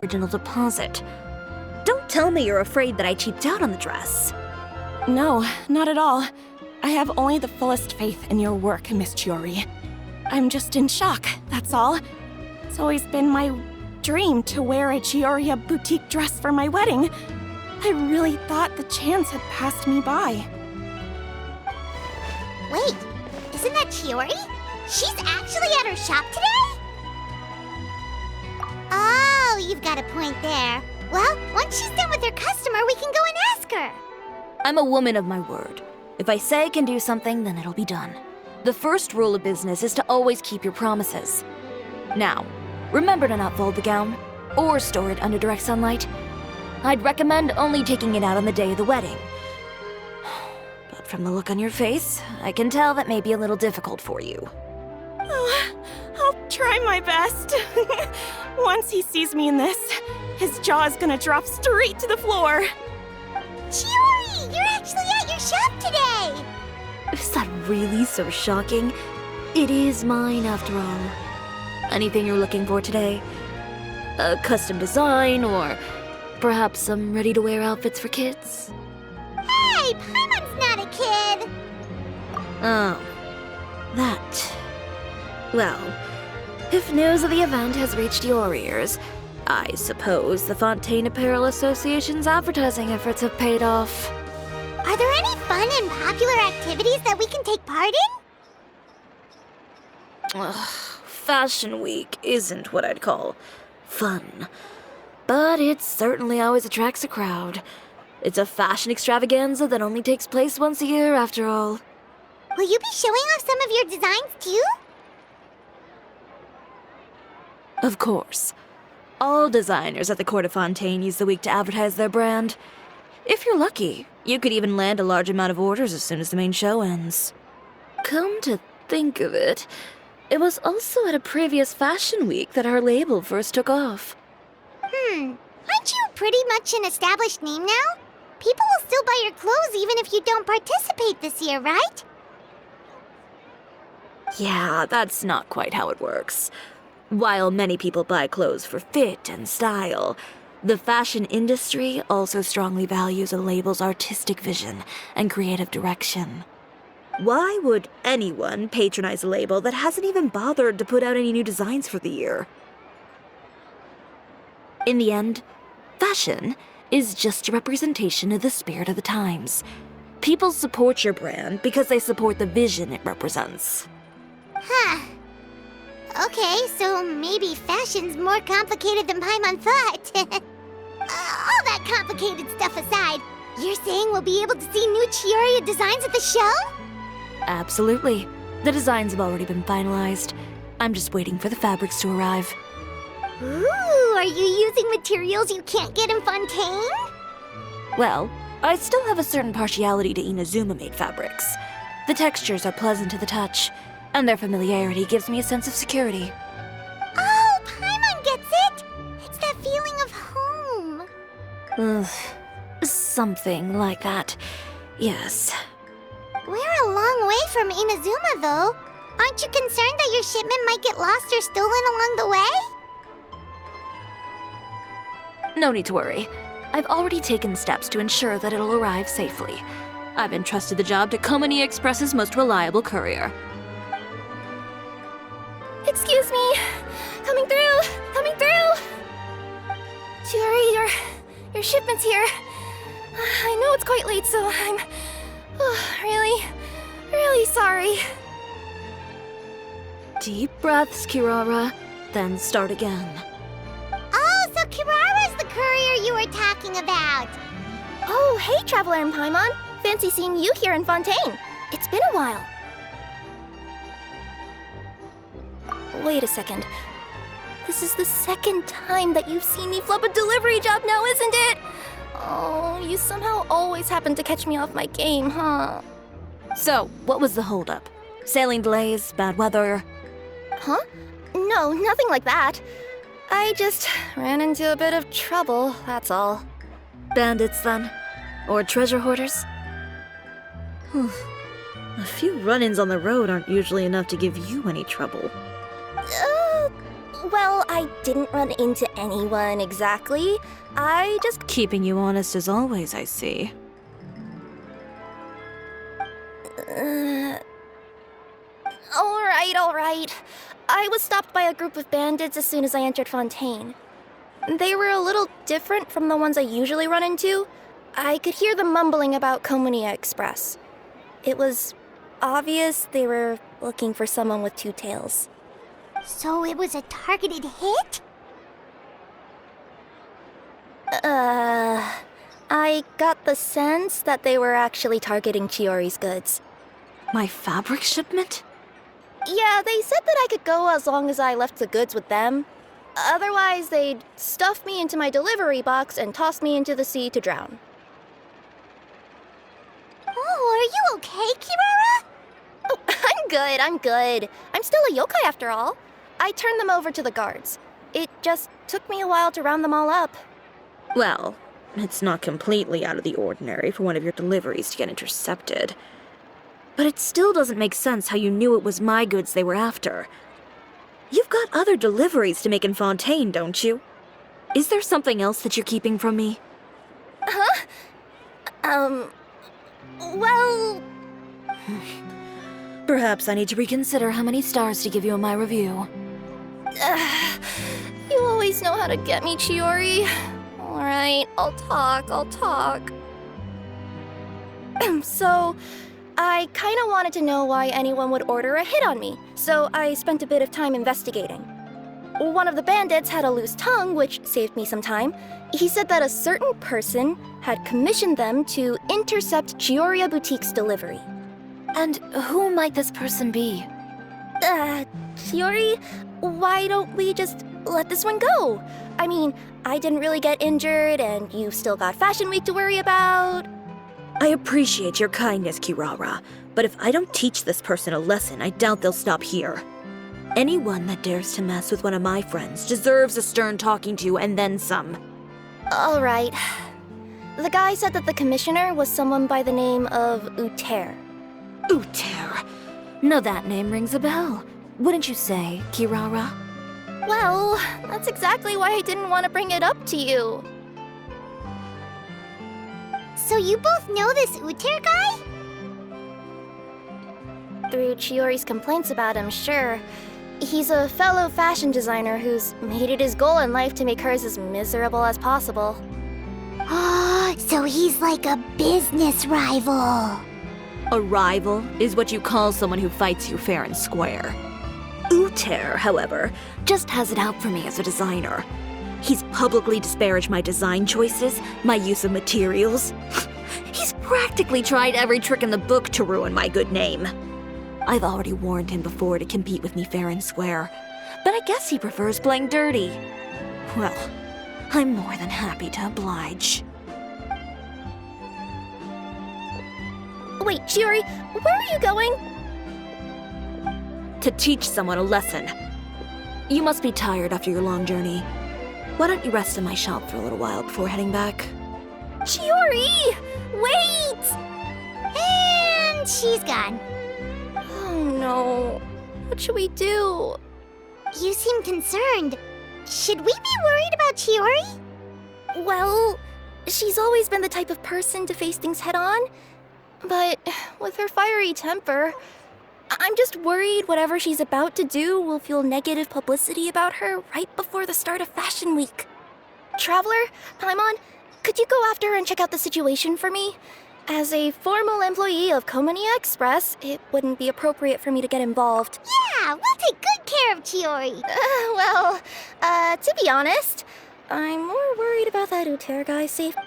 original deposit. Don't tell me you're afraid that I cheaped out on the dress. No, not at all. I have only the fullest faith in your work, Miss Chiori. I'm just in shock, that's all. It's always been my dream to wear a Chiori boutique dress for my wedding. I really thought the chance had passed me by. Wait, isn't that Chiori? She's actually at her shop today? Oh, you've got a point there. Well, once she's done with her customer, we can go and ask her. I'm a woman of my word. If I say I can do something, then it'll be done. The first rule of business is to always keep your promises. Now, remember to not fold the gown, or store it under direct sunlight. I'd recommend only taking it out on the day of the wedding. But from the look on your face, I can tell that may be a little difficult for you. Oh, I'll try my best. Once he sees me in this, his jaw is gonna drop straight to the floor. Chiori, you're actually at your shop today! Is that really so shocking? It is mine, after all. Anything you're looking for today? A custom design, or perhaps some ready-to-wear outfits for kids? Hey, Paimon's not a kid! Oh, that. Well, if news of the event has reached your ears, I suppose the Fontaine Apparel Association's advertising efforts have paid off. Are there any fun and popular activities that we can take part in? Ugh, Fashion Week isn't what I'd call fun. But it certainly always attracts a crowd. It's a fashion extravaganza that only takes place once a year, after all. Will you be showing off some of your designs, too? Of course. All designers at the Court of Fontaine use the week to advertise their brand. If you're lucky, you could even land a large amount of orders as soon as the main show ends. Come to think of it, it was also at a previous Fashion Week that our label first took off. Aren't you pretty much an established name now? People will still buy your clothes even if you don't participate this year, right? Yeah, that's not quite how it works. While many people buy clothes for fit and style, the fashion industry also strongly values a label's artistic vision and creative direction. Why would anyone patronize a label that hasn't even bothered to put out any new designs for the year? In the end, fashion is just a representation of the spirit of the times. People support your brand because they support the vision it represents. Huh. Okay, so maybe fashion's more complicated than Paimon thought. All that complicated stuff aside, you're saying we'll be able to see new Chiori designs at the show? Absolutely. The designs have already been finalized. I'm just waiting for the fabrics to arrive. Ooh, are you using materials you can't get in Fontaine? Well, I still have a certain partiality to Inazuma-made fabrics. The textures are pleasant to the touch, and their familiarity gives me a sense of security. Oh, Paimon gets it! It's that feeling of home. Ugh, something like that. Yes. We're a long way from Inazuma, though. Aren't you concerned that your shipment might get lost or stolen along the way? No need to worry. I've already taken steps to ensure that it'll arrive safely. I've entrusted the job to Komani Express's most reliable courier. Excuse me. Coming through. Coming through. Chiori, your shipment's here. I know it's quite late, so I'm really sorry. Deep breaths, Kirara, then start again. Oh, so Kirara's the courier you were talking about. Oh, hey, Traveler and Paimon. Fancy seeing you here in Fontaine. It's been a while. Wait a second. This is the second time that you've seen me flub a delivery job now, isn't it? Oh, you somehow always happen to catch me off my game, huh? So, what was the holdup? Sailing delays, bad weather? Huh? No, nothing like that. I just ran into a bit of trouble, that's all. Bandits, then? Or treasure hoarders? A few run-ins on the road aren't usually enough to give you any trouble. Well, I didn't run into anyone exactly. I just... Keeping you honest as always, I see. Alright. I was stopped by a group of bandits as soon as I entered Fontaine. They were a little different from the ones I usually run into. I could hear them mumbling about Komunia Express. It was obvious they were looking for someone with two tails. So it was a targeted hit? I got the sense that they were actually targeting Chiori's goods. My fabric shipment? Yeah, they said that I could go as long as I left the goods with them. Otherwise, they'd stuff me into my delivery box and toss me into the sea to drown. Oh, are you okay, Kirara? Oh, I'm good. I'm still a yokai after all. I turned them over to the guards. It just took me a while to round them all up. Well, it's not completely out of the ordinary for one of your deliveries to get intercepted. But it still doesn't make sense how you knew it was my goods they were after. You've got other deliveries to make in Fontaine, don't you? Is there something else that you're keeping from me? Huh? Well... Perhaps I need to reconsider how many stars to give you in my review. You always know how to get me, Chiori. Alright, I'll talk. So, I kinda wanted to know why anyone would order a hit on me, so I spent a bit of time investigating. One of the bandits had a loose tongue, which saved me some time. He said that a certain person had commissioned them to intercept Chioria Boutique's delivery. And who might this person be? Chiori, why don't we just let this one go? I mean, I didn't really get injured, and you still got Fashion Week to worry about. I appreciate your kindness, Kirara, but if I don't teach this person a lesson, I doubt they'll stop here. Anyone that dares to mess with one of my friends deserves a stern talking to and then some. Alright. The guy said that the commissioner was someone by the name of Uter. Uter. Now that name rings a bell. Wouldn't you say, Kirara? Well, that's exactly why I didn't want to bring it up to you. So you both know this Uter guy? Through Chiori's complaints about him, sure. He's a fellow fashion designer who's made it his goal in life to make hers as miserable as possible. Oh, so he's like a business rival. A rival is what you call someone who fights you fair and square. Uter, however, just has it out for me as a designer. He's publicly disparaged my design choices, my use of materials. He's practically tried every trick in the book to ruin my good name. I've already warned him before to compete with me fair and square, but I guess he prefers playing dirty. Well, I'm more than happy to oblige. Wait, Chiori, where are you going? To teach someone a lesson. You must be tired after your long journey. Why don't you rest in my shop for a little while before heading back? Chiori! Wait! And she's gone. Oh no. What should we do? You seem concerned. Should we be worried about Chiori? Well, she's always been the type of person to face things head on. But with her fiery temper, I'm just worried whatever she's about to do will fuel negative publicity about her right before the start of Fashion Week. Traveler, Paimon, could you go after her and check out the situation for me? As a formal employee of Komunia Express, it wouldn't be appropriate for me to get involved. Yeah, we'll take good care of Chiori. To be honest, I'm more worried about that Uter guy's safety.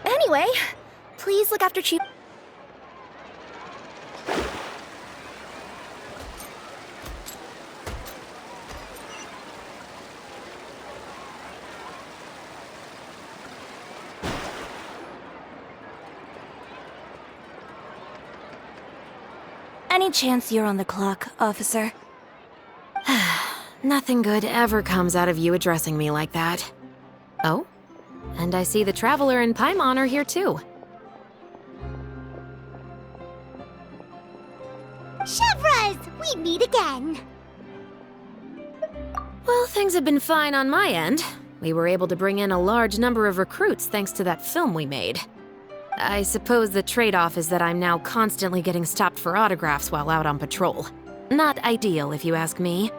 Anyway, please look after Chief. Any chance you're on the clock, officer? Nothing good ever comes out of you addressing me like that. Oh, and I see the Traveler and Paimon are here too. Chevras, we meet again. Well, things have been fine on my end. We were able to bring in a large number of recruits thanks to that film we made. I suppose the trade-off is that I'm now constantly getting stopped for autographs while out on patrol. Not ideal, if you ask me.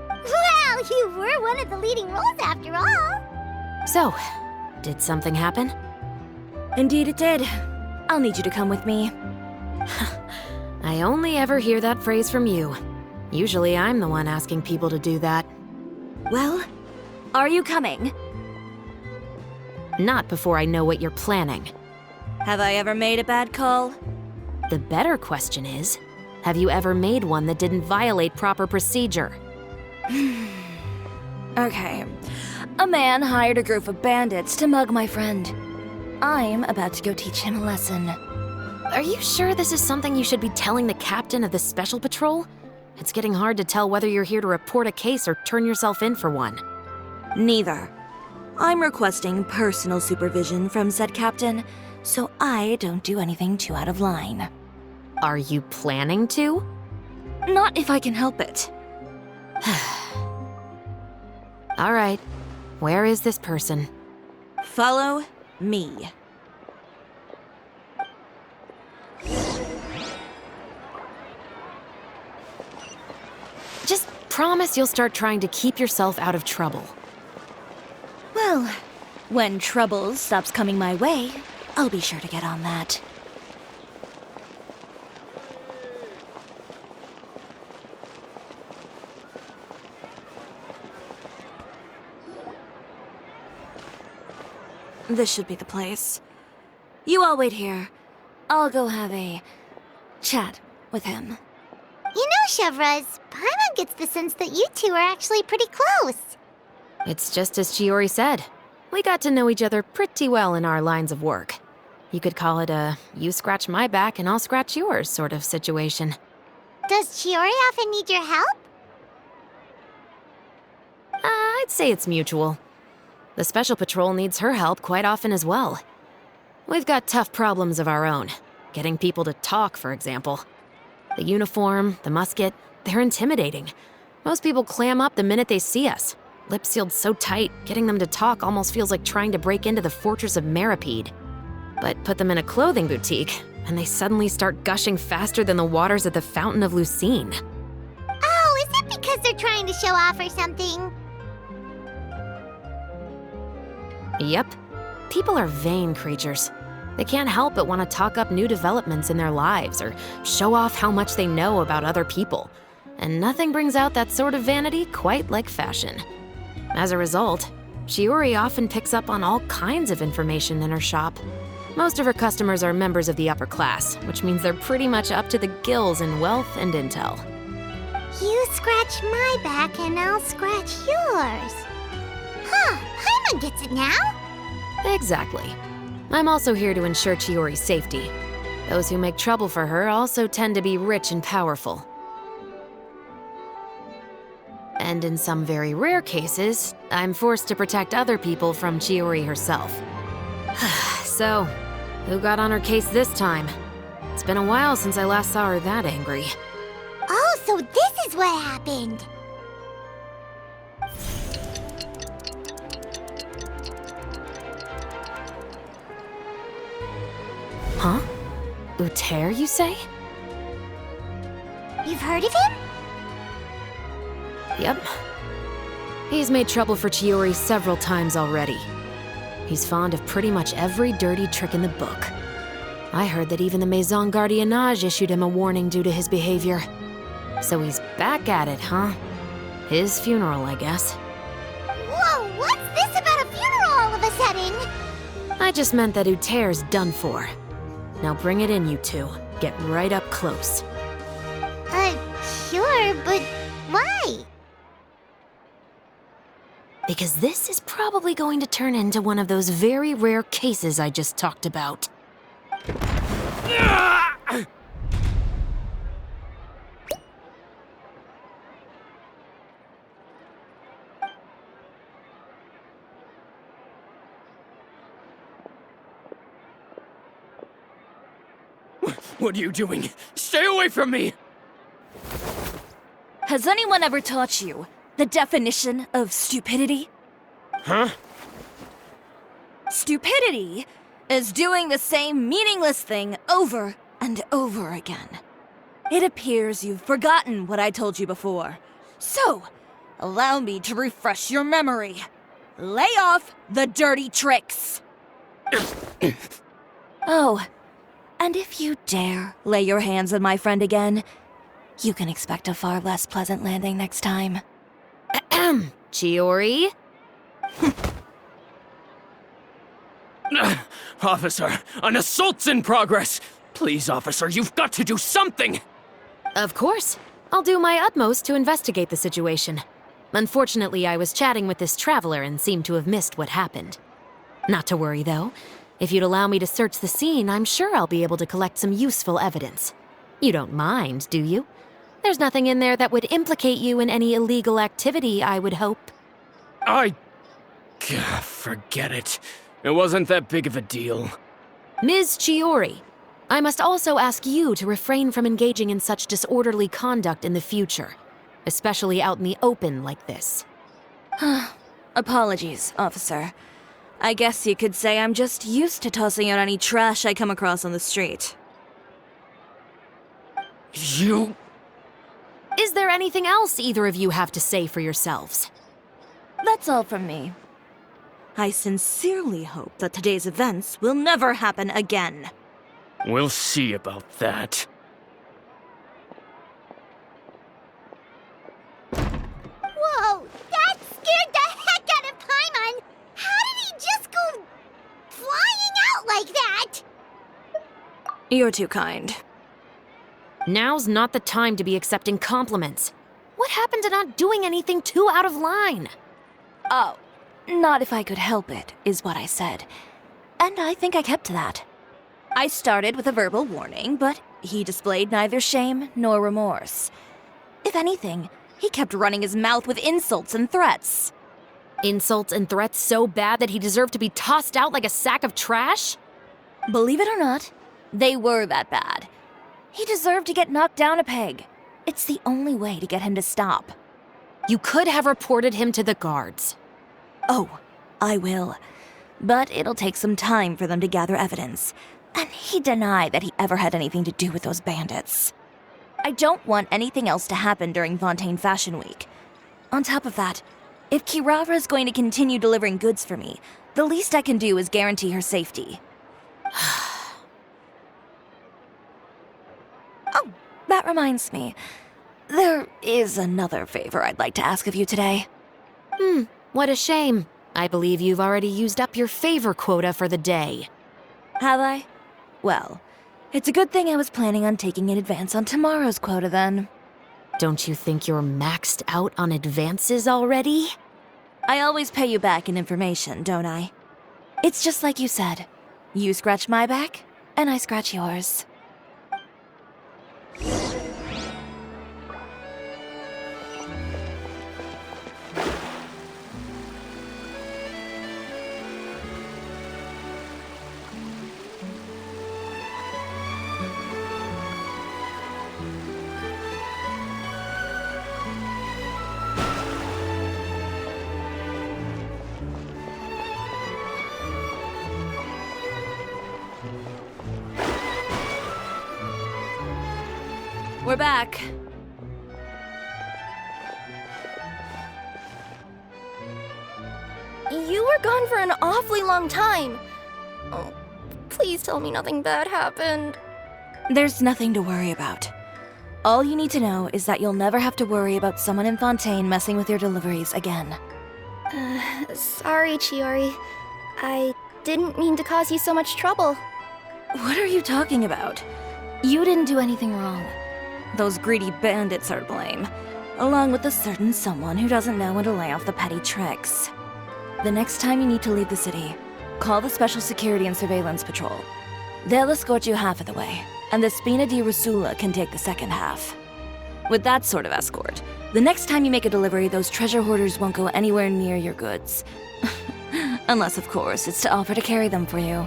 Well, you were one of the leading roles after all. So, did something happen? Indeed it did. I'll need you to come with me. I only ever hear that phrase from you. Usually I'm the one asking people to do that. Well, are you coming? Not before I know what you're planning. Have I ever made a bad call? The better question is, have you ever made one that didn't violate proper procedure? Okay. A man hired a group of bandits to mug my friend. I'm about to go teach him a lesson. Are you sure this is something you should be telling the captain of the Special Patrol? It's getting hard to tell whether you're here to report a case or turn yourself in for one. Neither. I'm requesting personal supervision from said captain, so I don't do anything too out of line. Are you planning to? Not if I can help it. All right. Where is this person? Follow me. Just promise you'll start trying to keep yourself out of trouble. Well, when trouble stops coming my way, I'll be sure to get on that. This should be the place. You all wait here. I'll go have a chat with him. You know, Chevras, Paimon gets the sense that you two are actually pretty close. It's just as Chiori said. We got to know each other pretty well in our lines of work. You could call it a you scratch my back and I'll scratch yours sort of situation. Does Chiori often need your help? I'd say it's mutual. The Special Patrol needs her help quite often as well. We've got tough problems of our own. Getting people to talk, for example. The uniform, the musket, they're intimidating. Most people clam up the minute they see us. Lips sealed so tight, getting them to talk almost feels like trying to break into the fortress of Meripede. But put them in a clothing boutique, and they suddenly start gushing faster than the waters at the Fountain of Lucine. Oh, is it because they're trying to show off or something? Yep. People are vain creatures. They can't help but want to talk up new developments in their lives or show off how much they know about other people. And nothing brings out that sort of vanity quite like fashion. As a result, Chiori often picks up on all kinds of information in her shop. Most of her customers are members of the upper class, which means they're pretty much up to the gills in wealth and intel. You scratch my back and I'll scratch yours. Huh, Paimon gets it now? Exactly. I'm also here to ensure Chiori's safety. Those who make trouble for her also tend to be rich and powerful. And in some very rare cases, I'm forced to protect other people from Chiori herself. So, who got on her case this time? It's been a while since I last saw her that angry. Oh, so this is what happened. Huh? Uter, you say? You've heard of him? Yep. He's made trouble for Chiori several times already. He's fond of pretty much every dirty trick in the book. I heard that even the Maison Gardiennage issued him a warning due to his behavior. So he's back at it, huh? His funeral, I guess. Whoa, what's this about a funeral all of a sudden? I just meant that Uter's done for. Now bring it in, you two. Get right up close. Sure, but why? Because this is probably going to turn into one of those very rare cases I just talked about. What are you doing? Stay away from me! Has anyone ever taught you the definition of stupidity? Huh? Stupidity is doing the same meaningless thing over and over again. It appears you've forgotten what I told you before. So, allow me to refresh your memory. Lay off the dirty tricks! Oh, and if you dare lay your hands on my friend again, you can expect a far less pleasant landing next time. Ahem. Chiori? Officer, an assault's in progress! Please, officer, you've got to do something! Of course. I'll do my utmost to investigate the situation. Unfortunately, I was chatting with this traveler and seemed to have missed what happened. Not to worry, though. If you'd allow me to search the scene, I'm sure I'll be able to collect some useful evidence. You don't mind, do you? There's nothing in there that would implicate you in any illegal activity, I would hope. Forget it. It wasn't that big of a deal. Ms. Chiori, I must also ask you to refrain from engaging in such disorderly conduct in the future, especially out in the open like this. Apologies, officer. I guess you could say I'm just used to tossing out any trash I come across on the street. You... Is there anything else either of you have to say for yourselves? That's all from me. I sincerely hope that today's events will never happen again. We'll see about that. Whoa, that scared the heck out of Paimon! How did he just go flying out like that? You're too kind. Now's not the time to be accepting compliments. What happened to not doing anything too out of line? Oh, not if I could help it, is what I said. And I think I kept to that. I started with a verbal warning, but he displayed neither shame nor remorse. If anything, he kept running his mouth with insults and threats. Insults and threats so bad that he deserved to be tossed out like a sack of trash? Believe it or not, they were that bad. He deserved to get knocked down a peg. It's the only way to get him to stop. You could have reported him to the guards. Oh, I will. But it'll take some time for them to gather evidence. And he denied that he ever had anything to do with those bandits. I don't want anything else to happen during Fontaine Fashion Week. On top of that, if Kirara is going to continue delivering goods for me, the least I can do is guarantee her safety. Oh, that reminds me. There is another favor I'd like to ask of you today. What a shame. I believe you've already used up your favor quota for the day. Have I? Well, it's a good thing I was planning on taking an advance on tomorrow's quota then. Don't you think you're maxed out on advances already? I always pay you back in information, don't I? It's just like you said. You scratch my back, and I scratch yours. We're back. You were gone for an awfully long time. Oh, please tell me nothing bad happened. There's nothing to worry about. All you need to know is that you'll never have to worry about someone in Fontaine messing with your deliveries again. Sorry, Chiori. I didn't mean to cause you so much trouble. What are you talking about? You didn't do anything wrong. Those greedy bandits are to blame, along with a certain someone who doesn't know when to lay off the petty tricks. The next time you need to leave the city, call the Special Security and Surveillance Patrol. They'll escort you half of the way, and the Spina di Rusula can take the second half. With that sort of escort, the next time you make a delivery, those treasure hoarders won't go anywhere near your goods. Unless, of course, it's to offer to carry them for you.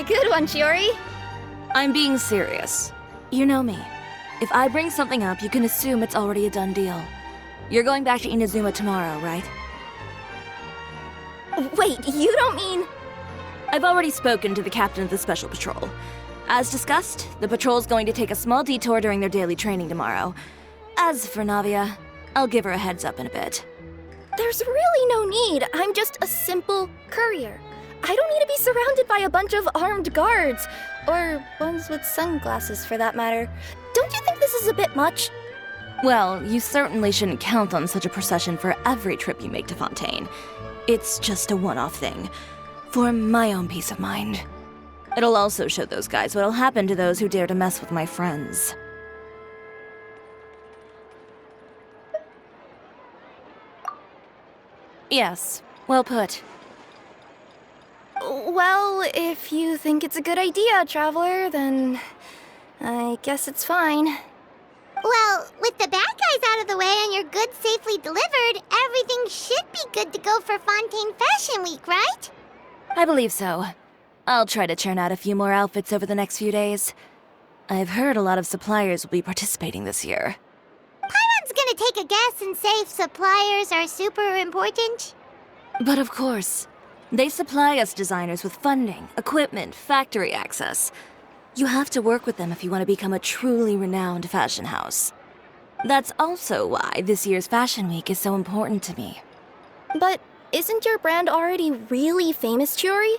Good one, Chiori. I'm being serious. You know me. If I bring something up, you can assume it's already a done deal. You're going back to Inazuma tomorrow, right? Wait, you don't mean... I've already spoken to the captain of the Special Patrol. As discussed, the patrol's going to take a small detour during their daily training tomorrow. As for Navia, I'll give her a heads up in a bit. There's really no need. I'm just a simple courier. I don't need to be surrounded by a bunch of armed guards. Or ones with sunglasses, for that matter. Don't you think this is a bit much? Well, you certainly shouldn't count on such a procession for every trip you make to Fontaine. It's just a one-off thing. For my own peace of mind. It'll also show those guys what'll happen to those who dare to mess with my friends. Yes, well put. Well, if you think it's a good idea, Traveler, then I guess it's fine. Well, with the bad guys out of the way and your goods safely delivered, everything should be good to go for Fontaine Fashion Week, right? I believe so. I'll try to churn out a few more outfits over the next few days. I've heard a lot of suppliers will be participating this year. Paimon's gonna take a guess and say if suppliers are super important. But of course, they supply us designers with funding, equipment, factory access. You have to work with them if you want to become a truly renowned fashion house. That's also why this year's Fashion Week is so important to me. But isn't your brand already really famous, Chiori?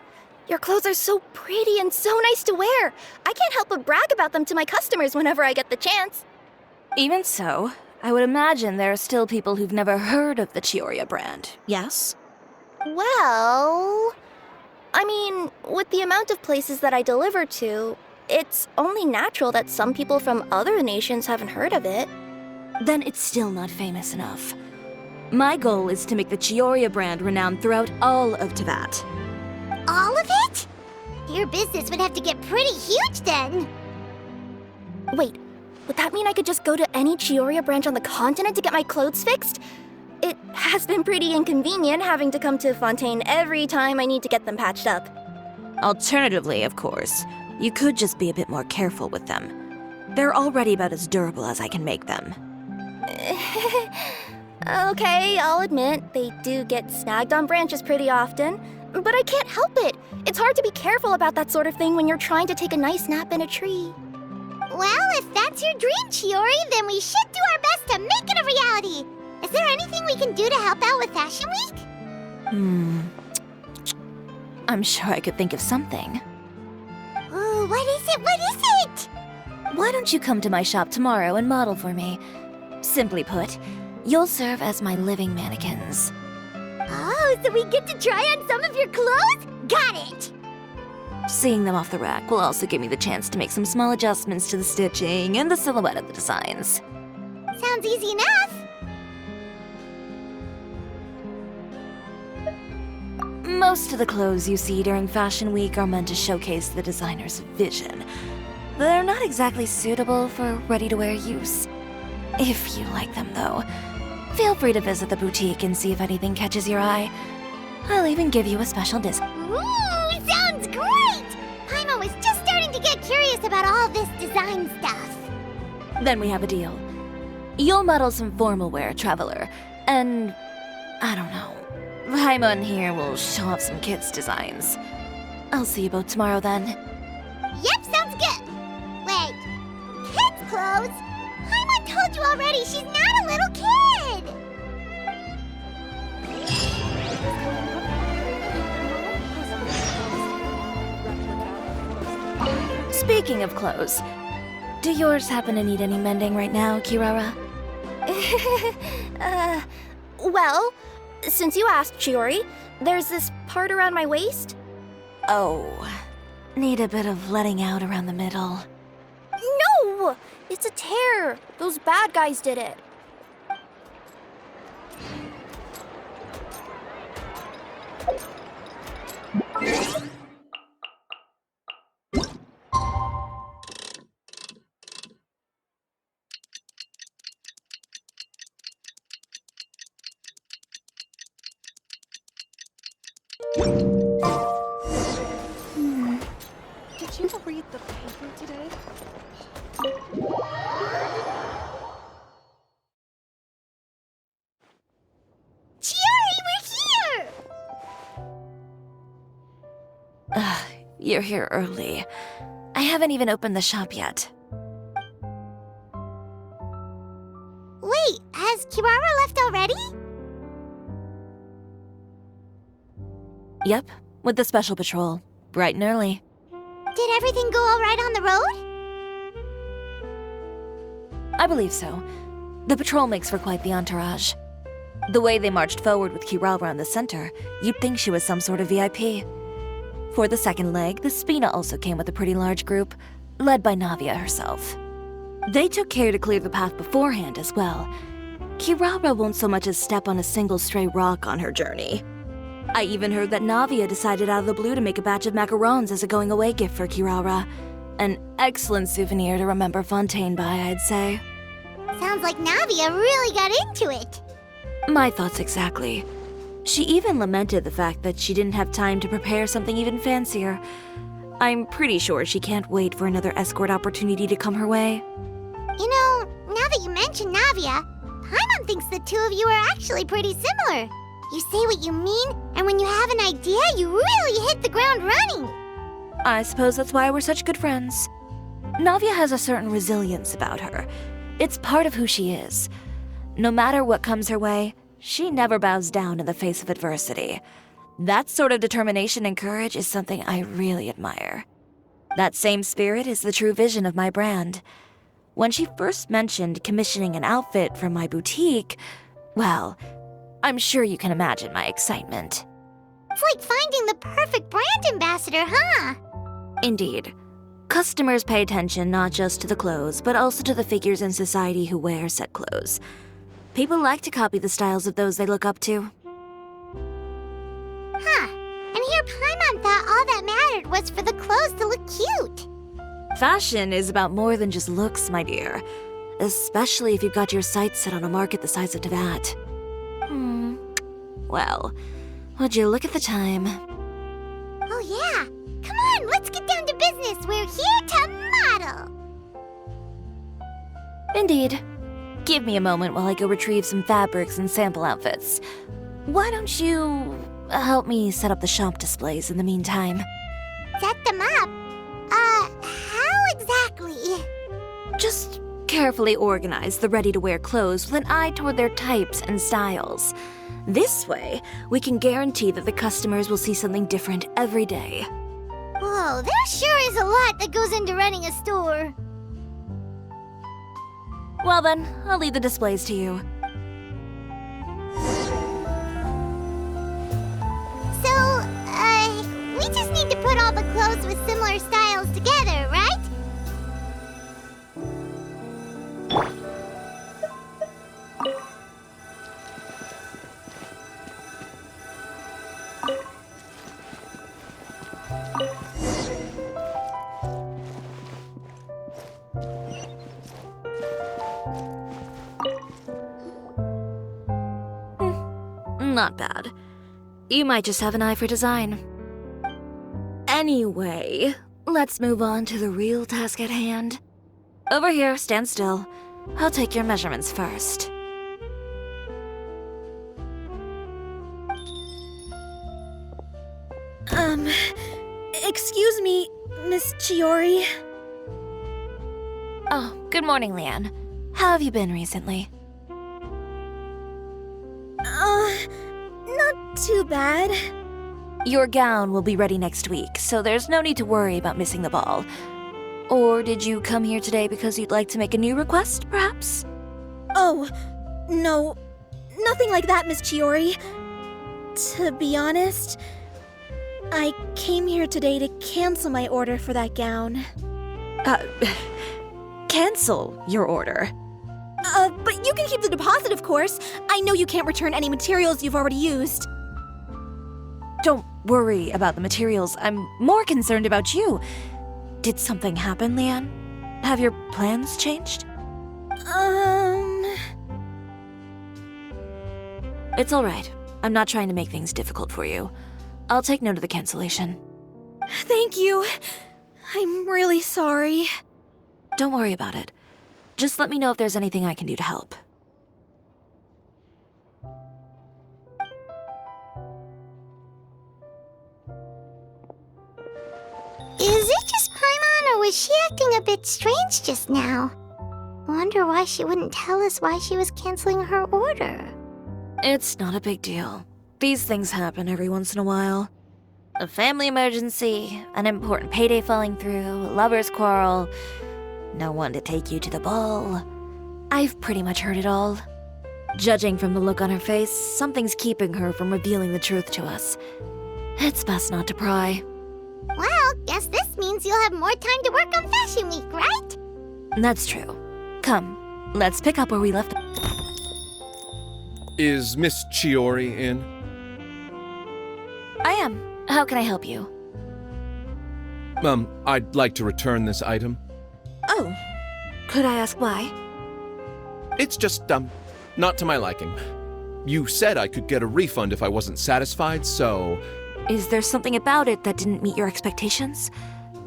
Your clothes are so pretty and so nice to wear. I can't help but brag about them to my customers whenever I get the chance. Even so, I would imagine there are still people who've never heard of the Chiori brand, yes? Well... I mean, with the amount of places that I deliver to, it's only natural that some people from other nations haven't heard of it. Then it's still not famous enough. My goal is to make the Chiori brand renowned throughout all of Teyvat. All of it? Your business would have to get pretty huge then. Wait, would that mean I could just go to any Chiori branch on the continent to get my clothes fixed? It has been pretty inconvenient having to come to Fontaine every time I need to get them patched up. Alternatively, of course, you could just be a bit more careful with them. They're already about as durable as I can make them. Okay, I'll admit, they do get snagged on branches pretty often, but I can't help it. It's hard to be careful about that sort of thing when you're trying to take a nice nap in a tree. Well, if that's your dream, Chiori, then we should do our best to make it a reality. Is there anything we can do to help out with Fashion Week? I'm sure I could think of something. Ooh, what is it? What is it? Why don't you come to my shop tomorrow and model for me? Simply put, you'll serve as my living mannequins. Oh, so we get to try on some of your clothes? Got it! Seeing them off the rack will also give me the chance to make some small adjustments to the stitching and the silhouette of the designs. Sounds easy enough. Most of the clothes you see during Fashion Week are meant to showcase the designer's vision. They're not exactly suitable for ready-to-wear use. If you like them, though, feel free to visit the boutique and see if anything catches your eye. I'll even give you a special discount. Ooh, sounds great! Paimon was just starting to get curious about all this design stuff. Then we have a deal. You'll model some formal wear, Traveler, and I don't know. Paimon here will show off some kids' designs. I'll see you both tomorrow then. Yep, sounds good. Wait, kids' clothes? Paimon told you already she's not a little kid. Speaking of clothes, do yours happen to need any mending right now, Kirara? Well, since you asked, Chiori, there's this part around my waist. Oh, need a bit of letting out around the middle. No! It's a tear. Those bad guys did it. you're here early. I haven't even opened the shop yet. Wait, has Kirara left already? Yep, with the special patrol. Bright and early. Did everything go all right on the road? I believe so. The patrol makes for quite the entourage. The way they marched forward with Kirara in the center, you'd think she was some sort of VIP. For the second leg, the Spina also came with a pretty large group, led by Navia herself. They took care to clear the path beforehand as well. Kirara won't so much as step on a single stray rock on her journey. I even heard that Navia decided out of the blue to make a batch of macarons as a going-away gift for Kirara. An excellent souvenir to remember Fontaine by, I'd say. Sounds like Navia really got into it. My thoughts exactly. She even lamented the fact that she didn't have time to prepare something even fancier. I'm pretty sure she can't wait for another escort opportunity to come her way. You know, now that you mention Navia, Paimon thinks the two of you are actually pretty similar. You say what you mean, and when you have an idea, you really hit the ground running. I suppose that's why we're such good friends. Navia has a certain resilience about her. It's part of who she is. No matter what comes her way, she never bows down in the face of adversity. That sort of determination and courage is something I really admire. That same spirit is the true vision of my brand. When she first mentioned commissioning an outfit from my boutique, well, I'm sure you can imagine my excitement. It's like finding the perfect brand ambassador, huh? Indeed. Customers pay attention not just to the clothes, but also to the figures in society who wear said clothes. People like to copy the styles of those they look up to. Huh. And here Paimon thought all that mattered was for the clothes to look cute. Fashion is about more than just looks, my dear. Especially if you've got your sights set on a market the size of Teyvat. Well, would you look at the time? Oh yeah. Come on, let's get down to business. We're here to model. Indeed. Give me a moment while I go retrieve some fabrics and sample outfits. Why don't you help me set up the shop displays in the meantime? Set them up? How exactly? Just carefully organize the ready-to-wear clothes with an eye toward their types and styles. This way, we can guarantee that the customers will see something different every day. Whoa, there sure is a lot that goes into running a store. Well then, I'll leave the displays to you. So, we just need to put all the clothes with similar styles together, right? Not bad. You might just have an eye for design. Anyway, let's move on to the real task at hand. Over here, stand still. I'll take your measurements first. Excuse me, Miss Chiori. Oh, good morning, Leanne. How have you been recently? Not too bad. Your gown will be ready next week, so there's no need to worry about missing the ball. Or did you come here today because you'd like to make a new request, perhaps? Oh, no. Nothing like that, Miss Chiori. To be honest, I came here today to cancel my order for that gown. Cancel your order. But you can keep the deposit, of course. I know you can't return any materials you've already used. Don't worry about the materials. I'm more concerned about you. Did something happen, Leanne? Have your plans changed? It's all right. I'm not trying to make things difficult for you. I'll take note of the cancellation. Thank you. I'm really sorry. Don't worry about it. Just let me know if there's anything I can do to help. a bit strange just now. Wonder why she wouldn't tell us why she was canceling her order. It's not a big deal. These things happen every once in a while. A family emergency, an important payday falling through, a lover's quarrel, no one to take you to the ball. I've pretty much heard it all. Judging from the look on her face, something's keeping her from revealing the truth to us. It's best not to pry. Well, guess this means you'll have more time to work on Fashion Week, right? That's true. Come, let's pick up where we left. Is Miss Chiori in? I am. How can I help you? I'd like to return this item. Oh, could I ask why? It's just, not to my liking. You said I could get a refund if I wasn't satisfied, so... Is there something about it that didn't meet your expectations?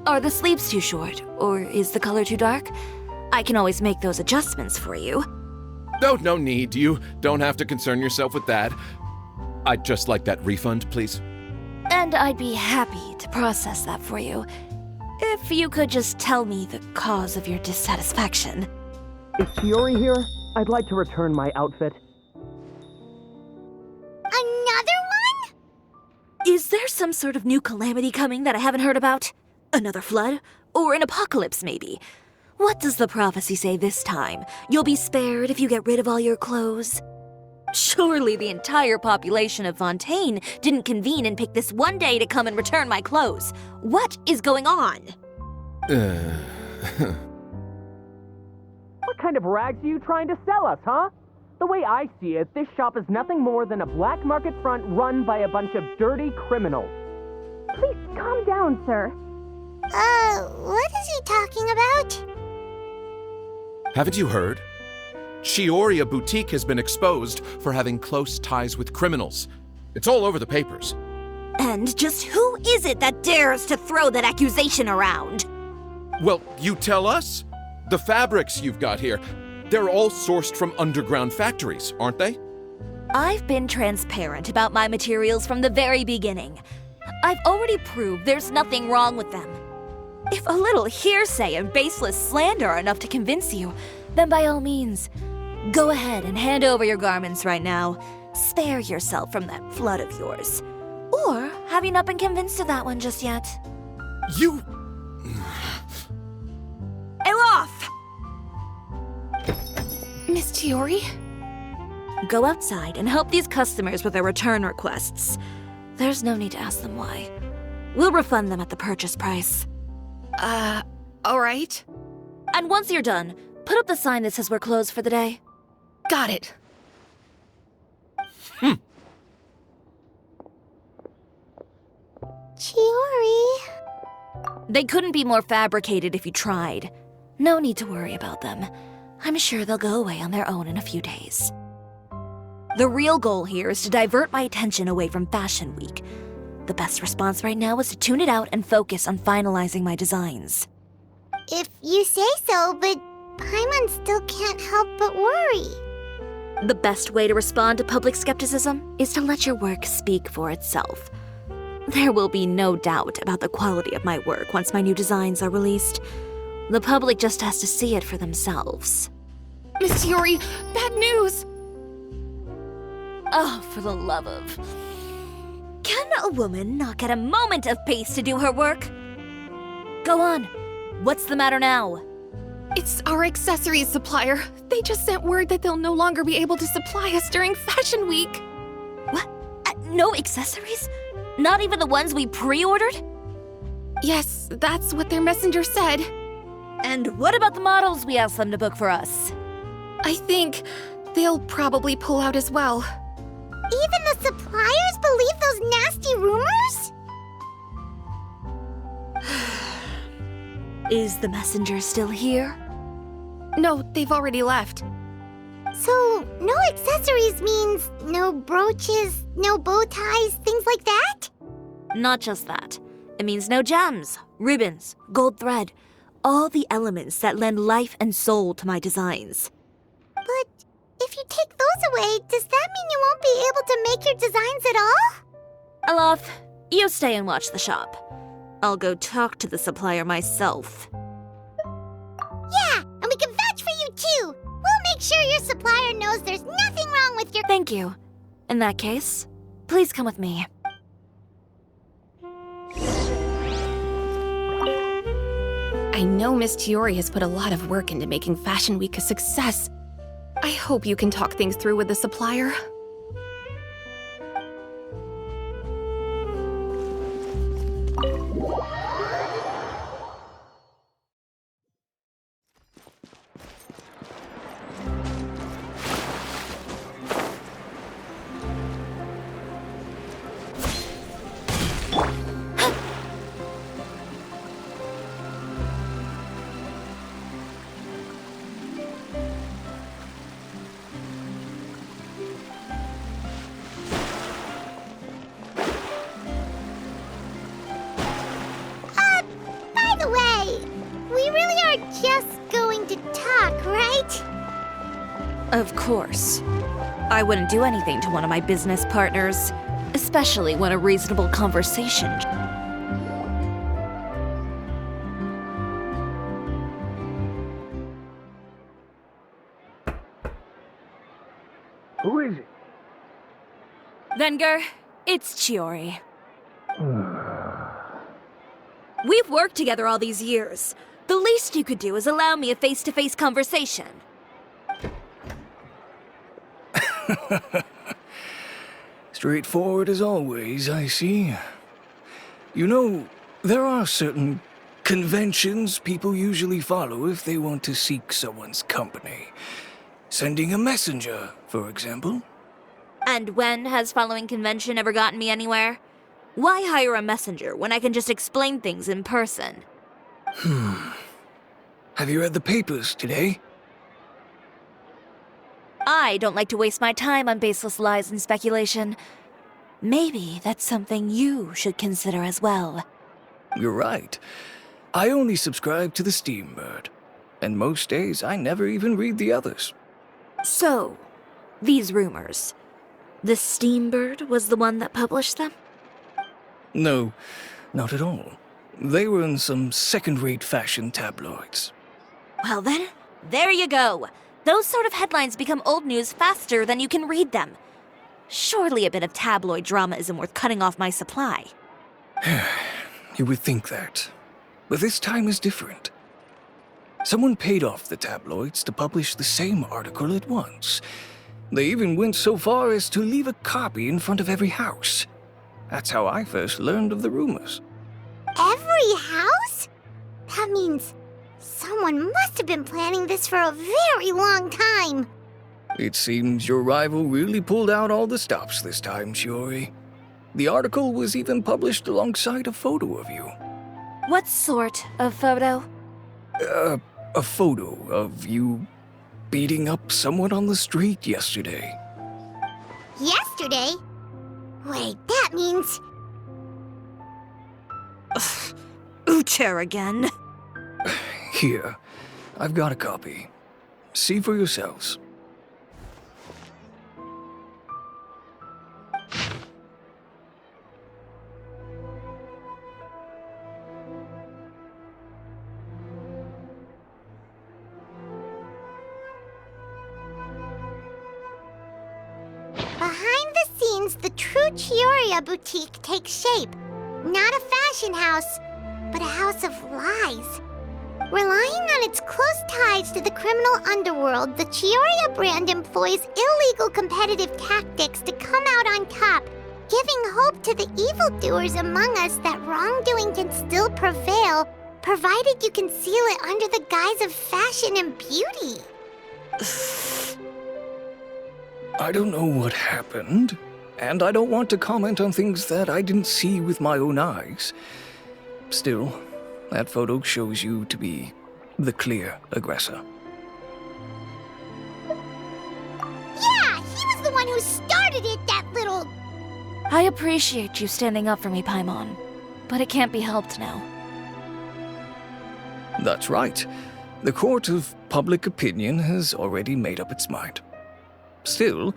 Are the sleeves too short, or is the color too dark? I can always make those adjustments for you. No need. You don't have to concern yourself with that. I'd just like that refund, please. And I'd be happy to process that for you. If you could just tell me the cause of your dissatisfaction. Is Chiori here? I'd like to return my outfit. Another one? Is there some sort of new calamity coming that I haven't heard about? Another flood? Or an apocalypse, maybe? What does the prophecy say this time? You'll be spared if you get rid of all your clothes? Surely the entire population of Fontaine didn't convene and pick this one day to come and return my clothes. What is going on? What kind of rags are you trying to sell us, huh? The way I see it, this shop is nothing more than a black market front run by a bunch of dirty criminals. Please calm down, sir. What is he talking about? Haven't you heard? Chioria Boutique has been exposed for having close ties with criminals. It's all over the papers. And just who is it that dares to throw that accusation around? Well, you tell us. The fabrics you've got here, they're all sourced from underground factories, aren't they? I've been transparent about my materials from the very beginning. I've already proved there's nothing wrong with them. If a little hearsay and baseless slander are enough to convince you, then by all means, go ahead and hand over your garments right now. Spare yourself from that flood of yours. Or have you not been convinced of that one just yet? You... Elof! Miss Chiori? Go outside and help these customers with their return requests. There's no need to ask them why. We'll refund them at the purchase price. Alright. And once you're done, put up the sign that says we're closed for the day. Got it. Chiori. They couldn't be more fabricated if you tried. No need to worry about them. I'm sure they'll go away on their own in a few days. The real goal here is to divert my attention away from Fashion Week. The best response right now is to tune it out and focus on finalizing my designs. If you say so, but Paimon still can't help but worry. The best way to respond to public skepticism is to let your work speak for itself. There will be no doubt about the quality of my work once my new designs are released. The public just has to see it for themselves. Miss Chiori, bad news! Oh, for the love of... Can a woman not get a moment of peace to do her work? Go on. What's the matter now? It's our accessories supplier. They just sent word that they'll no longer be able to supply us during Fashion Week. What? No accessories? Not even the ones we pre-ordered? Yes, that's what their messenger said. And what about the models we asked them to book for us? I think they'll probably pull out as well. Even the suppliers believe those nasty rumors? Is the messenger still here? No, they've already left. So, no accessories means no brooches, no bow ties, things like that? Not just that. It means no gems, ribbons, gold thread, all the elements that lend life and soul to my designs. But if you take those away, does that mean you won't be able to make your designs at all? Elof, you stay and watch the shop. I'll go talk to the supplier myself. make sure your supplier knows there's nothing wrong with your— Thank you. In that case, please come with me. I know Miss Chiori has put a lot of work into making Fashion Week a success. I hope you can talk things through with the supplier. By the way, we really are just going to talk, right? Of course. I wouldn't do anything to one of my business partners, especially when a reasonable conversation. Who is it? Venger, it's Chiori. We've worked together all these years. The least you could do is allow me a face-to-face conversation. Straightforward as always, I see. You know, there are certain conventions people usually follow if they want to seek someone's company. Sending a messenger, for example. And when has following convention ever gotten me anywhere? Why hire a messenger when I can just explain things in person? Have you read the papers today? I don't like to waste my time on baseless lies and speculation. Maybe that's something you should consider as well. You're right. I only subscribe to the Steambird. And most days I never even read the others. So, these rumors. The Steambird was the one that published them? No, not at all. They were in some second-rate fashion tabloids. Well then, there you go. Those sort of headlines become old news faster than you can read them. Surely a bit of tabloid drama isn't worth cutting off my supply. You would think that. But this time is different. Someone paid off the tabloids to publish the same article at once. They even went so far as to leave a copy in front of every house. That's how I first learned of the rumors. Every house? That means someone must have been planning this for a very long time. It seems your rival really pulled out all the stops this time, Chiori. The article was even published alongside a photo of you. What sort of photo? A photo of you beating up someone on the street yesterday. Yesterday? Wait, that means... Ucher again. Here, I've got a copy. See for yourselves. Behind the scenes, the true Chiori boutique takes shape. Not a fashion house, but a house of lies. Relying on its close ties to the criminal underworld, the Chiori brand employs illegal competitive tactics to come out on top, giving hope to the evildoers among us that wrongdoing can still prevail, provided you conceal it under the guise of fashion and beauty. I don't know what happened, and I don't want to comment on things that I didn't see with my own eyes. Still, that photo shows you to be the clear aggressor. Yeah, he was the one who started it, that little... I appreciate you standing up for me, Paimon, but it can't be helped now. That's right. The court of public opinion has already made up its mind. Still,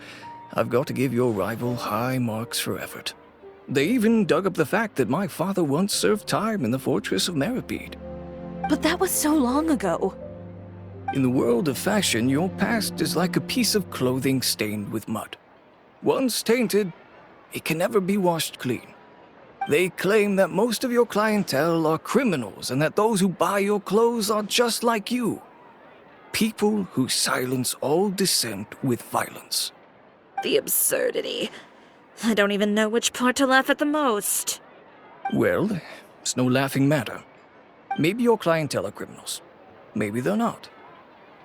I've got to give your rival high marks for effort. They even dug up the fact that my father once served time in the fortress of Meripede. But that was so long ago. In the world of fashion, your past is like a piece of clothing stained with mud. Once tainted, it can never be washed clean. They claim that most of your clientele are criminals and that those who buy your clothes are just like you. People who silence all dissent with violence. The absurdity. I don't even know which part to laugh at the most. Well, it's no laughing matter. Maybe your clientele are criminals. Maybe they're not.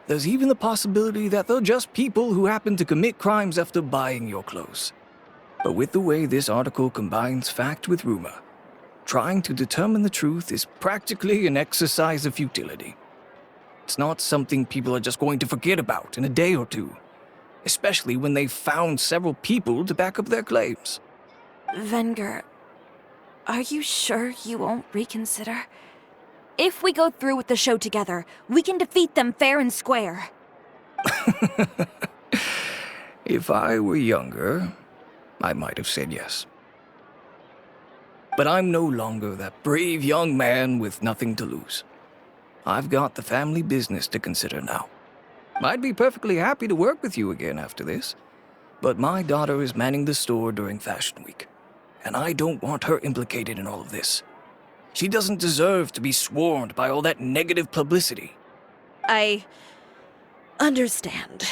There's even the possibility that they're just people who happen to commit crimes after buying your clothes. But with the way this article combines fact with rumor, trying to determine the truth is practically an exercise of futility. It's not something people are just going to forget about in a day or two, especially when they've found several people to back up their claims. Venger, are you sure you won't reconsider? If we go through with the show together, we can defeat them fair and square. If I were younger, I might have said yes. But I'm no longer that brave young man with nothing to lose. I've got the family business to consider now. I'd be perfectly happy to work with you again after this, but my daughter is manning the store during Fashion Week, and I don't want her implicated in all of this. She doesn't deserve to be swarmed by all that negative publicity. I understand.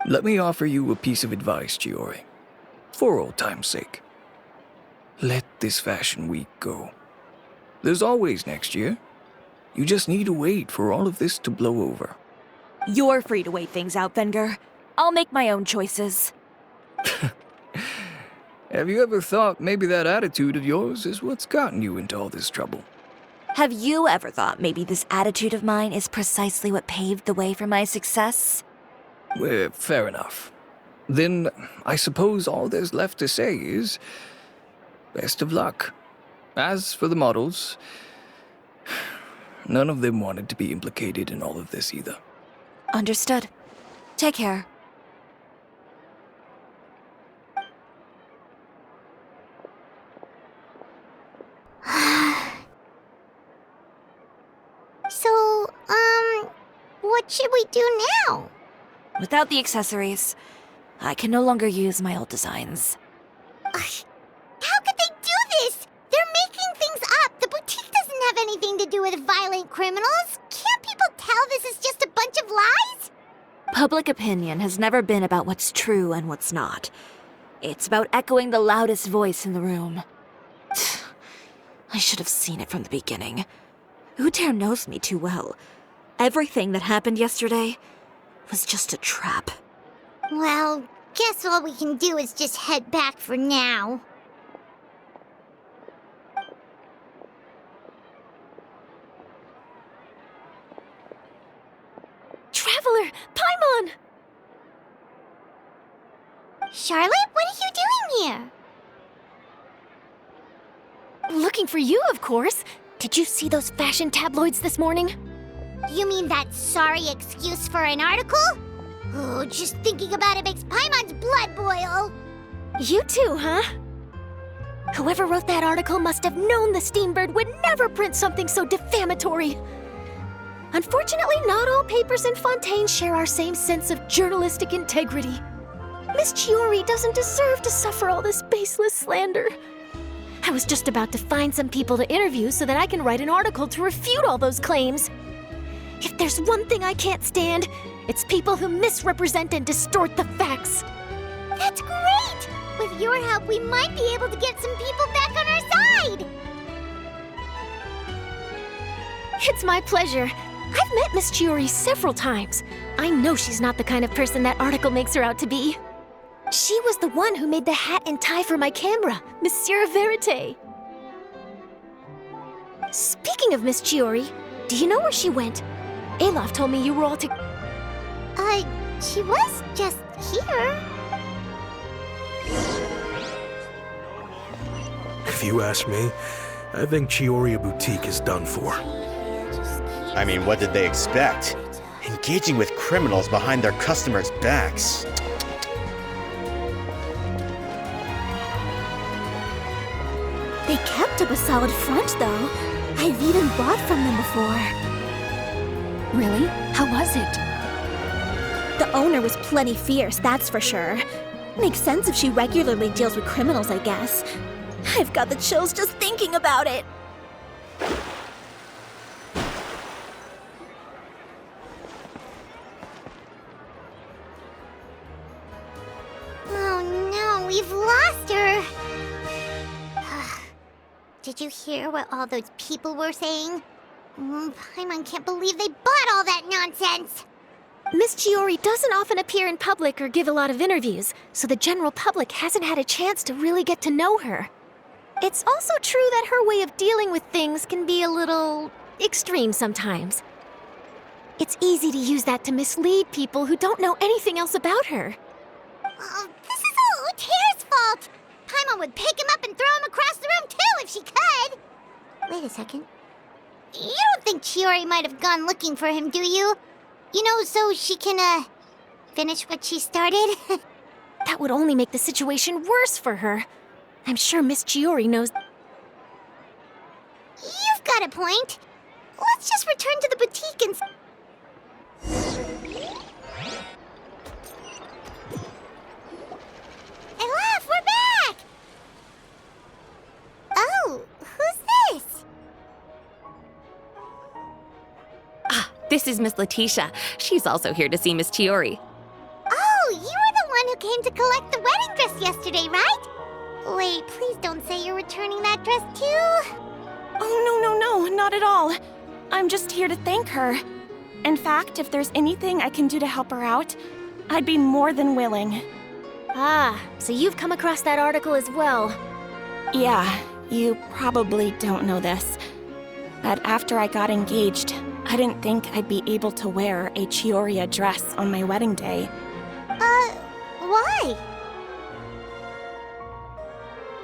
Let me offer you a piece of advice, Chiori. For old time's sake. Let this Fashion Week go. There's always next year. You just need to wait for all of this to blow over. You're free to wait things out, Venger. I'll make my own choices. Have you ever thought maybe that attitude of yours is what's gotten you into all this trouble? Have you ever thought maybe this attitude of mine is precisely what paved the way for my success? Well, fair enough. Then I suppose all there's left to say is, best of luck. As for the models, none of them wanted to be implicated in all of this either. Understood. Take care. So, what should we do now? Without the accessories, I can no longer use my old designs. How could they do this? They're making things up. The boutique doesn't have anything to do with violent criminals. Can't people tell this is just a bunch of lies? Public opinion has never been about what's true and what's not. It's about echoing the loudest voice in the room. I should have seen it from the beginning. Uter knows me too well. Everything that happened yesterday was just a trap. Well, guess all we can do is just head back for now. Traveler! Paimon! Charlotte, what are you doing here? Looking for you, of course. Did you see those fashion tabloids this morning? You mean that sorry excuse for an article? Oh, just thinking about it makes Paimon's blood boil. You too, huh? Whoever wrote that article must have known the Steambird would never print something so defamatory. Unfortunately, not all papers in Fontaine share our same sense of journalistic integrity. Miss Chiori doesn't deserve to suffer all this baseless slander. I was just about to find some people to interview so that I can write an article to refute all those claims. If there's one thing I can't stand, it's people who misrepresent and distort the facts. That's great! With your help, we might be able to get some people back on our side! It's my pleasure. I've met Miss Chiori several times. I know she's not the kind of person that article makes her out to be. She was the one who made the hat and tie for my camera, Monsieur Verite. Speaking of Miss Chiori, do you know where she went? Alof told me you were all She was just here. If you ask me, I think Chiori Boutique is done for. I mean, what did they expect? Engaging with criminals behind their customers' backs. They kept up a solid front, though. I've even bought from them before. Really? How was it? The owner was plenty fierce, that's for sure. Makes sense if she regularly deals with criminals, I guess. I've got the chills just thinking about it. Oh no, we've lost her! Did you hear what all those people were saying? Paimon can't believe they bought all that nonsense! Miss Chiori doesn't often appear in public or give a lot of interviews, so the general public hasn't had a chance to really get to know her. It's also true that her way of dealing with things can be a little extreme sometimes. It's easy to use that to mislead people who don't know anything else about her. Oh, this is all Utear's fault! Paimon would pick him up and throw him across the room too if she could! Wait a second. You don't think Chiori might have gone looking for him, do you? You know, so she can, finish what she started? That would only make the situation worse for her. I'm sure Miss Chiori knows. You've got a point. Let's just return to the boutique and... Elaf, we're back! Oh, who's this? This is Miss Letitia. She's also here to see Miss Chiori. Oh, you were the one who came to collect the wedding dress yesterday, right? Wait, please don't say you're returning that dress too. Oh, no, not at all. I'm just here to thank her. In fact, if there's anything I can do to help her out, I'd be more than willing. Ah, so you've come across that article as well. Yeah, you probably don't know this, but after I got engaged, I didn't think I'd be able to wear a chiori dress on my wedding day. Why?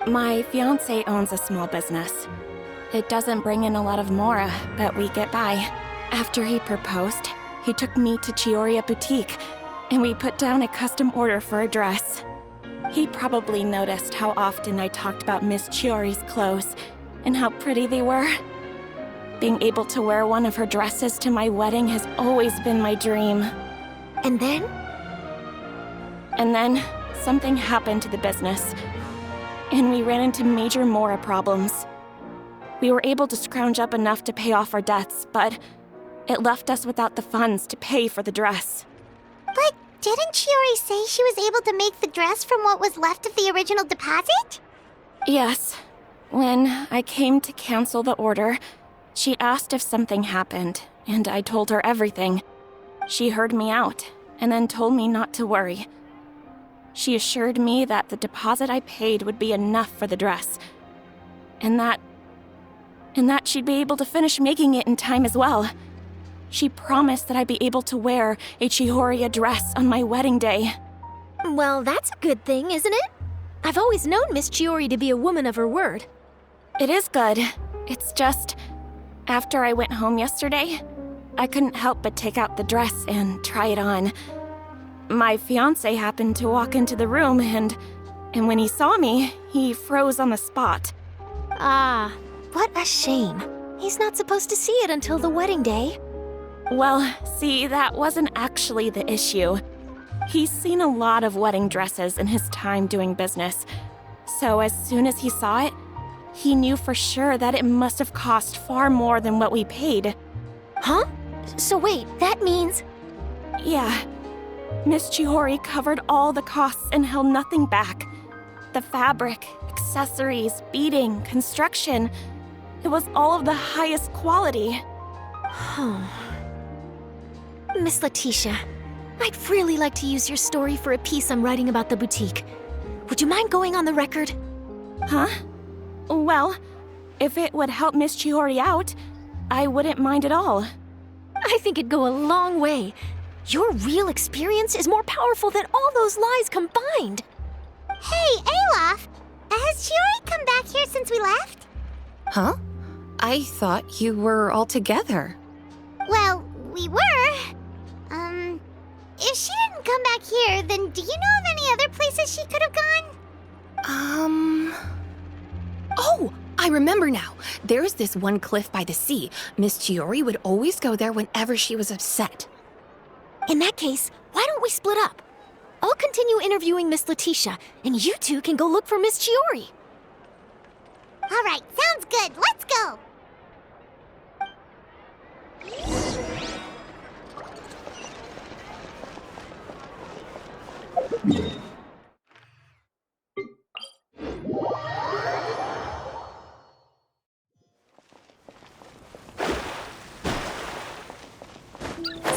My fiancé owns a small business. It doesn't bring in a lot of mora, but we get by. After he proposed, he took me to Chiori Boutique, and we put down a custom order for a dress. He probably noticed how often I talked about Miss Chiori's clothes, and how pretty they were. Being able to wear one of her dresses to my wedding has always been my dream. And then? And then, something happened to the business, and we ran into major mora problems. We were able to scrounge up enough to pay off our debts, but it left us without the funds to pay for the dress. But didn't Chiori say she was able to make the dress from what was left of the original deposit? Yes. When I came to cancel the order, she asked if something happened, and I told her everything. She heard me out, and then told me not to worry. She assured me that the deposit I paid would be enough for the dress, and that she'd be able to finish making it in time as well. She promised that I'd be able to wear a chiori dress on my wedding day. Well, that's a good thing, isn't it? I've always known Miss Chiori to be a woman of her word. It is good. It's just, after I went home yesterday, I couldn't help but take out the dress and try it on. My fiancé happened to walk into the room, and when he saw me, he froze on the spot. Ah, what a shame. He's not supposed to see it until the wedding day. Well, see, that wasn't actually the issue. He's seen a lot of wedding dresses in his time doing business, so as soon as he saw it, he knew for sure that it must have cost far more than what we paid. Huh? So wait, that means... Yeah. Miss Chiori covered all the costs and held nothing back. The fabric, accessories, beading, construction, it was all of the highest quality. Miss Letitia, I'd really like to use your story for a piece I'm writing about the boutique. Would you mind going on the record? Huh? Well, if it would help Miss Chiori out, I wouldn't mind at all. I think it'd go a long way. Your real experience is more powerful than all those lies combined. Hey, Olaf! Has Chiori come back here since we left? Huh? I thought you were all together. Well, we were. If she didn't come back here, then do you know of any other places she could have gone? Oh, I remember now. There's this one cliff by the sea. Miss Chiori would always go there whenever she was upset. In that case, why don't we split up? I'll continue interviewing Miss Letitia, and you two can go look for Miss Chiori. All right, sounds good. Let's go.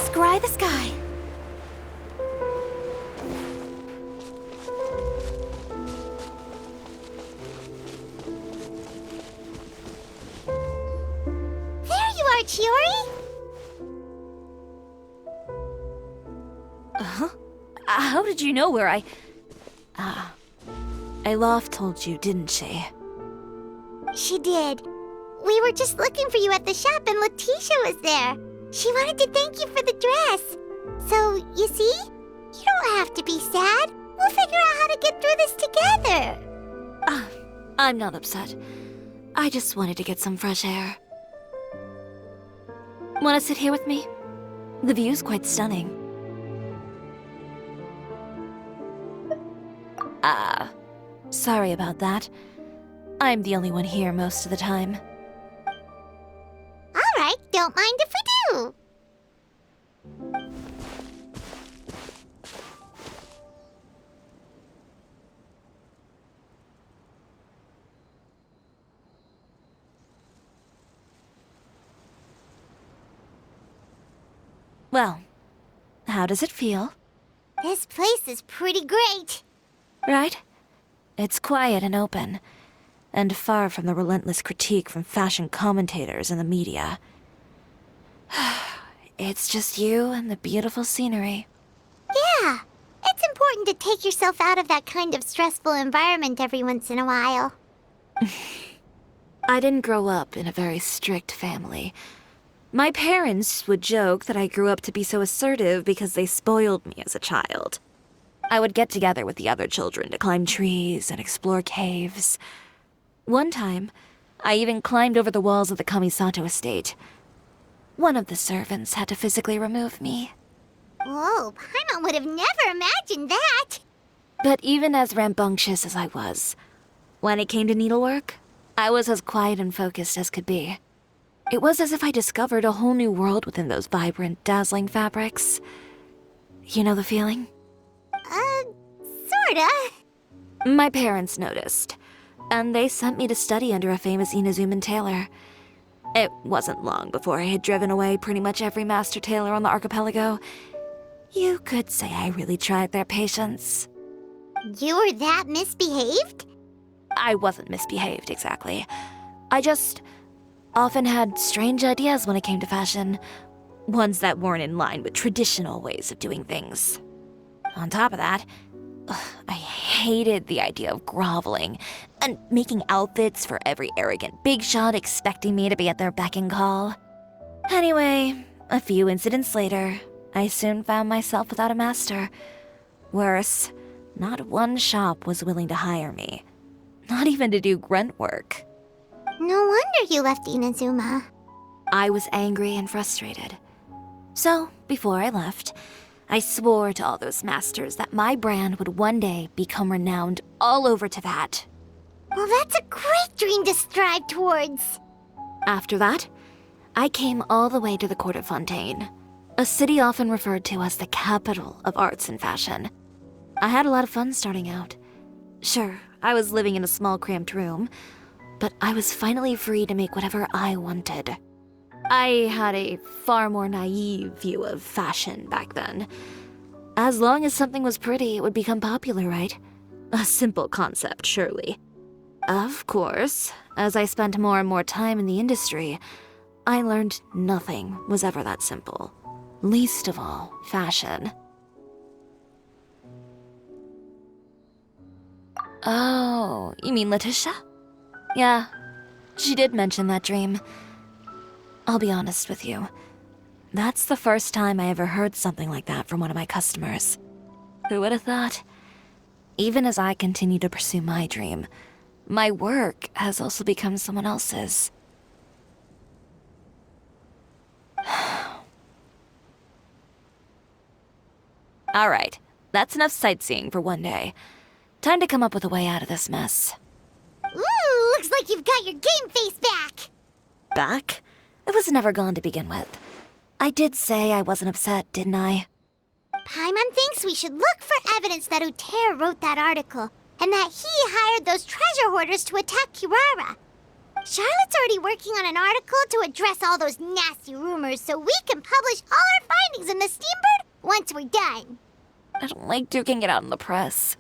Scry the sky. There you are, Chiori. Uh-huh. How did you know where I... Ilof told you, didn't she? She did. We were just looking for you at the shop and Letitia was there. She wanted to thank you for the dress. So, you see? You don't have to be sad. We'll figure out how to get through this together. I'm not upset. I just wanted to get some fresh air. Want to sit here with me? The view's quite stunning. Sorry about that. I'm the only one here most of the time. All right, don't mind if we do. Well, how does it feel? This place is pretty great. Right? It's quiet and open, and far from the relentless critique from fashion commentators and the media. It's just you and the beautiful scenery. Yeah, it's important to take yourself out of that kind of stressful environment every once in a while. I didn't grow up in a very strict family. My parents would joke that I grew up to be so assertive because they spoiled me as a child. I would get together with the other children to climb trees and explore caves. One time, I even climbed over the walls of the Kamisato estate. One of the servants had to physically remove me. Whoa, Paimon would have never imagined that. But even as rambunctious as I was, when it came to needlework, I was as quiet and focused as could be. It was as if I discovered a whole new world within those vibrant, dazzling fabrics. You know the feeling? Sorta. My parents noticed, and they sent me to study under a famous Inazuman tailor. It wasn't long before I had driven away pretty much every master tailor on the archipelago. You could say I really tried their patience. You were that misbehaved? I wasn't misbehaved, exactly. I just often had strange ideas when it came to fashion. Ones that weren't in line with traditional ways of doing things. On top of that, I hated the idea of groveling and making outfits for every arrogant big shot expecting me to be at their beck and call. Anyway, a few incidents later, I soon found myself without a master. Worse, not one shop was willing to hire me. Not even to do grunt work. No wonder you left Inazuma. I was angry and frustrated. So, before I left, I swore to all those masters that my brand would one day become renowned all over Teyvat. Well, that's a great dream to strive towards. After that, I came all the way to the court of Fontaine, a city often referred to as the capital of arts and fashion. I had a lot of fun starting out. Sure, I was living in a small cramped room, but I was finally free to make whatever I wanted. I had a far more naive view of fashion back then. As long as something was pretty, it would become popular, right? A simple concept, surely. Of course, as I spent more and more time in the industry, I learned nothing was ever that simple. Least of all, fashion. Oh, you mean Letitia? Yeah, she did mention that dream. I'll be honest with you. That's the first time I ever heard something like that from one of my customers. Who would have thought? Even as I continue to pursue my dream, My work has also become someone else's. Alright, that's enough sightseeing for one day. Time to come up with a way out of this mess. Ooh, looks like you've got your game face back! Back? It was never gone to begin with. I did say I wasn't upset, didn't I? Paimon thinks we should look for evidence that Uter wrote that article, and that he hired those treasure hoarders to attack Kirara. Charlotte's already working on an article to address all those nasty rumors so we can publish all our findings in the Steambird once we're done. I don't like duking it out in the press.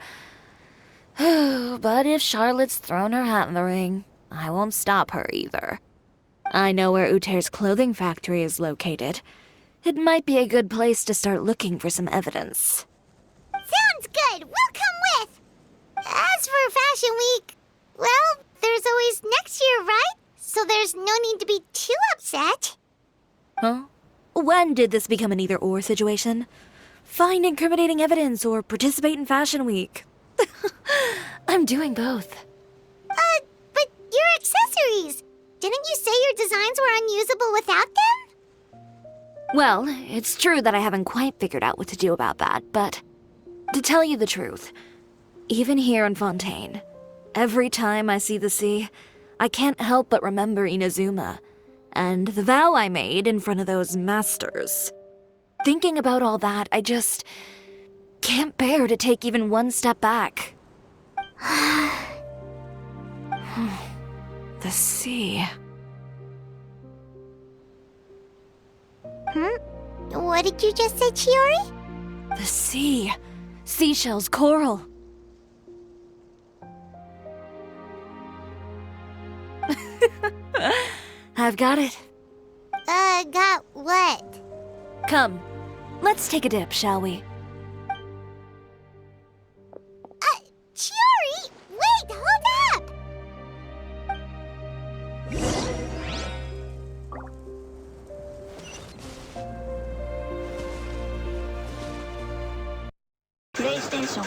But if Charlotte's thrown her hat in the ring, I won't stop her either. I know where Uter's clothing factory is located. It might be a good place to start looking for some evidence. Sounds good! We'll come with! As for Fashion Week, well, there's always next year, right? So there's no need to be too upset. Huh? When did this become an either-or situation? Find incriminating evidence or participate in Fashion Week. I'm doing both. But your accessories! Didn't you say your designs were unusable without them? Well, it's true that I haven't quite figured out what to do about that, but to tell you the truth, even here in Fontaine, every time I see the sea, I can't help but remember Inazuma, and the vow I made in front of those masters. Thinking about all that, I just can't bear to take even one step back. The sea. What did you just say, Chiori? The sea. Seashells, coral. I've got it. Got what? Come, let's take a dip, shall we? Chiori! Wait, hold up! PlayStation